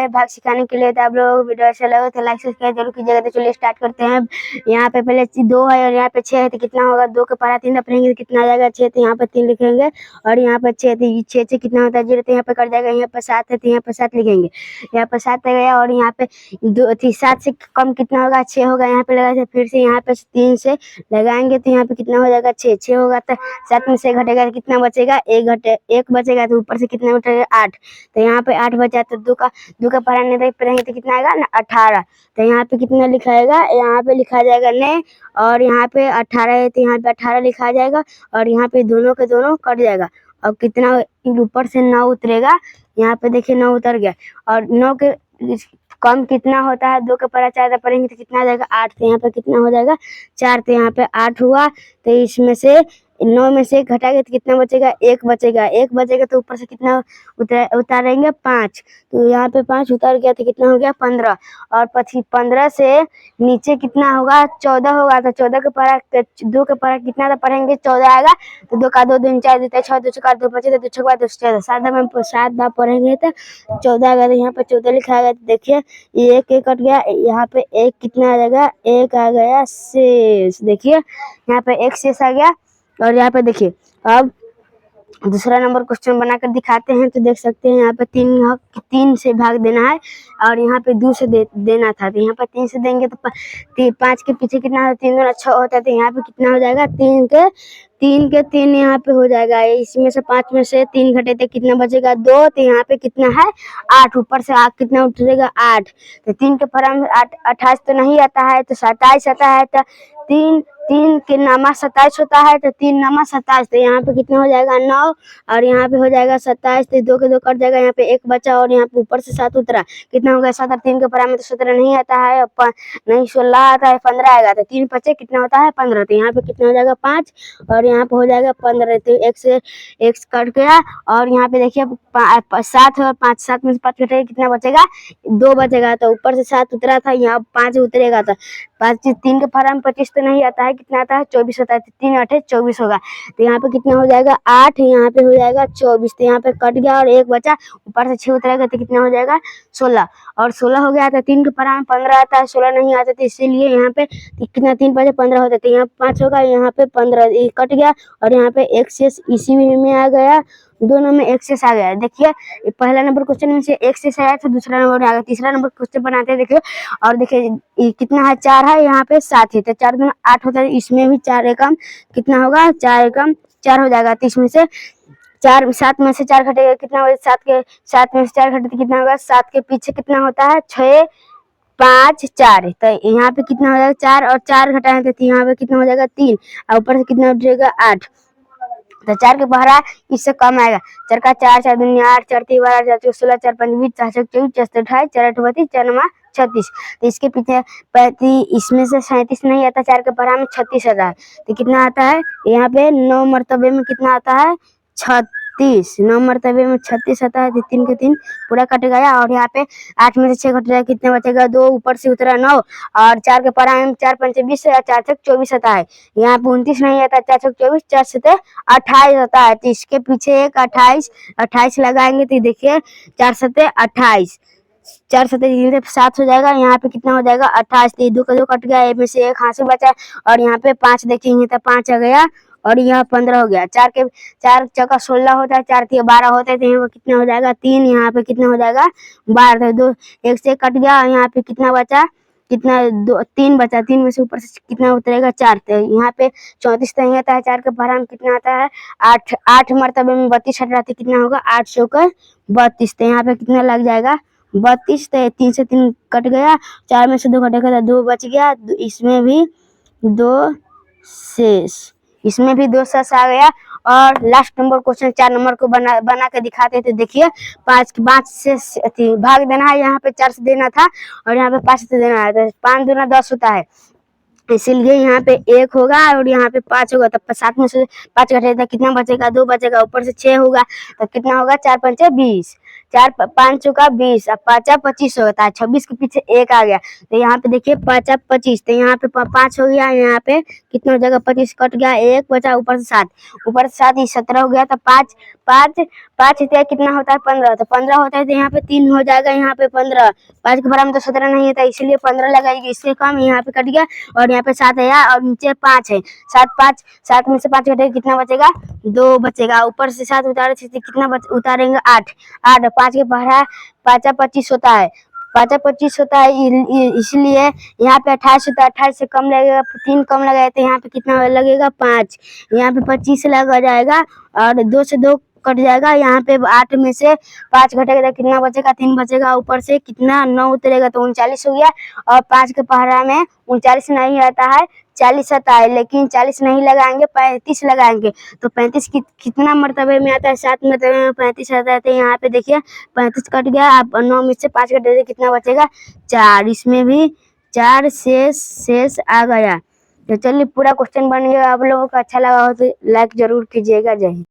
भाग सिखाने के लिए। तो आप लोग वीडियो अच्छा लगे तो लाइक सब्सक्राइब जरूर कीजिएगा। तो चलिए स्टार्ट करते हैं। यहाँ पे पहले 2 है और यहाँ पे 6 है, तो कितना होगा? 2 के पढ़ा 3 पढ़ेंगे तो कितना आ जाएगा? 6। तो यहाँ पे 3 लिखेंगे और यहाँ पे 6, तो 6 से कितना होता है? 0। तो यहाँ पे कट जाएगा। यहाँ पे 7 है तो यहाँ पे 7 लिखेंगे। यहाँ पे 7 आ गया और यहाँ पे 7 से कम कितना होगा? 6 होगा। यहाँ पे लगा फिर से यहाँ पे 3 से लगाएंगे तो यहाँ पे कितना हो जाएगा? 6 होगा। तो 7 में से घटेगा तो कितना बचेगा? 1 बचेगा। तो ऊपर से कितना उठेगा? 8। तो यहाँ पे 8 बचा। तो 2 का पढ़ाने तक पढ़ेंगे तो कितना आएगा ना? 18। तो यहाँ पे कितना लिखाएगा? यहाँ पे लिखा जाएगा ने और यहाँ पे 18 है तो यहाँ पे 18 लिखा जाएगा और यहाँ पे दोनों के दोनों कट जाएगा। और कितना ऊपर से 9 उतरेगा। यहाँ पे देखिए 9 उतर गया और 9 के कम कितना होता है? 2 के पढ़ा 4 पढ़ेंगे तो कितना आ जाएगा? 8। तो यहाँ पे कितना हो जाएगा? 4। तो यहाँ पे 8 हुआ। तो इसमें से 9 में से 1 घटाएंगे तो कितना बचेगा? 1 बचेगा। 1 बचेगा तो ऊपर से कितना उतारेंगे? 5। तो यहाँ पे 5 उतर गया तो कितना हो गया? 15। और પછી 15 से नीचे कितना होगा? 14 होगा। तो 14 के पढ़ा 2 के पढ़ा कितना पढ़ेंगे? 14 आएगा। तो 2 का 2 दूनी 4 देता है 6, 2 4 2 5 2 6 2 14। 7 में 7 बार पढ़ेंगे तो 14 आएगा। तो यहाँ पे 14 लिखा आएगा। तो देखिए ये 1 कट गया। यहाँ पे 1 कितना आ जाएगा? 1 आ गया शेष। देखिए यहाँ पे 1 शेष आ गया। और यहाँ पे देखिए अब दूसरा नंबर क्वेश्चन बनाकर दिखाते हैं। तो देख सकते हैं यहाँ पे 3 से भाग देना है और यहाँ पे 2 से देना था। तो यहाँ पे 3 से देंगे तो 5 के पीछे कितना है? 3 दूना 6 होता है। तो यहाँ पे कितना हो जाएगा? 3 के 3 यहाँ पे हो जाएगा। इसमें से 5 में से 3 घटे तो कितना बचेगा? 2। तो यहाँ पे कितना है? 8। ऊपर से आग कितना उठेगा? 8। तो 3 के फॉर्म 8 28 तो नहीं आता है तो 27 आता है। तो 3 के नामा 27 होता है। तो 3 नामा 27। तो यहाँ पे कितना हो जाएगा? 9 और यहाँ पे हो जाएगा 27। तो 2 के 2 कट जाएगा। यहाँ पे 1 बचा और यहाँ पे ऊपर से 7 उतरा। कितना हो गया? 7। 3 के पढ़ा में तो 17 नहीं आता है नहीं 16 आता है 15 आएगा। तो 3 5 कितना होता है? 15। तो यहाँ पे कितना हो जाएगा? 5 और यहाँ पे हो जाएगा 15। तो 1 से 1 कट गया और यहाँ पे देखिए 7 और 5 7 में से 5 कटेगा कितना बचेगा? 2 बचेगा। तो ऊपर से 7 उतरा था यहाँ 5 उतरेगा। तो 3 के फॉर्म में 25 तो नहीं आता है। कितना आता है? 24 होता है। 3 8 24 होगा। तो यहाँ पे कितना हो जाएगा? 8। यहाँ पे हो जाएगा 24। तो यहाँ पे कट गया और 1 बचा। ऊपर से 6 उतरेगा तो कितना हो जाएगा? 16। और 16 हो गया। तो 3 के फॉर्म में 15 आता है 16 नहीं आता। तो इसीलिए यहाँ पे कितना 3 5 15 होता है। तो यहाँ 5 होगा यहाँ पे 15 कट गया और यहाँ पे 1 शेष इसी में आ गया। दोनों में 1 शेष आ गया। देखिए पहला नंबर क्वेश्चन में से 1 शेष आया तो दूसरा नंबर आ गया। तीसरा नंबर क्वेश्चन बनाते हैं। देखिए और देखिए कितना है? 4 है यहाँ पे 7 है। तो 4 दूना 8 होता है। इसमें भी 4 एकम कितना होगा? 4 एकम 4 हो जाएगा। तो इसमें से 4 7 में से 4 घटेगा कितना होगा? 7 में से 4 घटे तो कितना होगा? 7 के पीछे कितना होता है? 6 5 4। तो यहाँ पे कितना हो जाएगा? 4 और 4 घटाएं तो यहाँ पे कितना हो जाएगा? 3 और ऊपर से कितना उठेगा? 8। तो 4 के पहरा इससे कम आएगा। 4 का 4 4 दूनी 8 4 3 12 4 4 16 4 5 20 4 6 24 4 7 28 4 8 32 4 9 36। तो इसके पीछे 35 इसमें से 37 नहीं आता। 4 के पहरा में 36 आता है। तो कितना आता है? यहाँ पे 9 मरतबे में कितना आता है? 36। 9 मरतबे में 36 आता है। तो 3 के 3 पूरा कट गया और यहाँ पे 8 में से 6 घट जाएगा कितना बचेगा? 2 ऊपर से उतरा 9 और 4 के पढ़ा में 4 5 20 है 4 6 24 आता है। यहाँ पे 29 नहीं आता। 4 6 24 4 7 28 होता है। तो इसके पीछे एक 28 लगाएंगे तो देखिए 4 7 28 4 7 7 हो जाएगा। यहाँ पे कितना हो जाएगा? 28। तो 2 का 2 कट गया। में से 1 हासिल बचा और यहाँ पे 5 देखेंगे तो 5 आ गया और यहाँ 15 हो गया। 4 चौका 16 होता है। 4 3 12 होता है। तो यहाँ पे कितना हो जाएगा? 3। यहाँ पे कितना हो जाएगा? 12। 2 1 से कट गया। यहाँ पे कितना बचा? कितना 2 3 बचा। 3 में से ऊपर से कितना उतरेगा? 4। तो यहाँ पे 34 नहीं आता है। 4 के पहरा में कितना आता है? 8 मरतबे में 32 हट जाते कितना होगा? 8 सौ का 32। तो यहाँ पे कितना लग जाएगा? 32। तो 3 से 3 कट गया। 4 में से 2 घटेगा तो 2 बच गया। इसमें भी 2 शेष। इसमें भी 2 शेष आ गया। और लास्ट नंबर क्वेश्चन 4 नंबर को बना के दिखाते हैं। तो देखिए 5 से भाग देना है। यहाँ पे 4 से देना था और यहाँ पे 5 से देना है। तो 5 दूना 10 होता है। इसीलिए यहाँ पे 1 होगा और यहाँ पे 5 होगा। तब 7 में से 5 घटेगा कितना बचेगा? 2 बचेगा। ऊपर से 6 होगा तो कितना होगा? 4 5 20। 4 5 चौका 20 और 5 25 होता है। 26 के पीछे 1 आ गया तो यहाँ पे देखिए 5 25 तो यहाँ पे 5 हो गया। यहाँ पे कितना हो जाएगा 25 कट गया 1 बचा ऊपर से 7 ऊपर से 7 ये 17 हो गया तो 5 5 5 कितना होता है 15 तो 15 होता है तो यहाँ पे 3 हो जाएगा। यहाँ पे 15 5 के बराबर में तो 17 नहीं होता इसलिए 15 लगाएगी इससे कम यहाँ पे कट गया और यहाँ पे 7 है और नीचे 5 है 7 में से 5 घटेगा कितना बचेगा 2 बचेगा। ऊपर से 7 उतारे तो कितना उतारेंगे 8 5 के पढ़ा 5 25 होता है 5 25 होता है इसलिए यहाँ पे 28 होता है 28 से कम लगेगा 3 कम लगाए तो यहाँ पे कितना लगेगा 5 यहाँ पे 25 लगा जाएगा और 2 से 2 कट जाएगा। यहाँ पे 8 में से 5 घटेगा तो कितना बचेगा 3 बचेगा ऊपर से कितना 9 उतरेगा तो 39 हो गया। और 5 के पहरा में 39 नहीं आता है 40 आता है लेकिन 40 नहीं लगाएंगे 35 लगाएंगे तो 35 कितना मर्तबे में आता है 7 मर्तबे में 35 आता है। तो यहाँ पे देखिए 35 कट गया आप 9 में से 5 कट देते कितना बचेगा 4 इसमें भी 4 शेष आ गया। तो चलिए पूरा क्वेश्चन बन गया। आप लोगों को अच्छा लगा हो तो लाइक जरूर कीजिएगा। जय हिंद।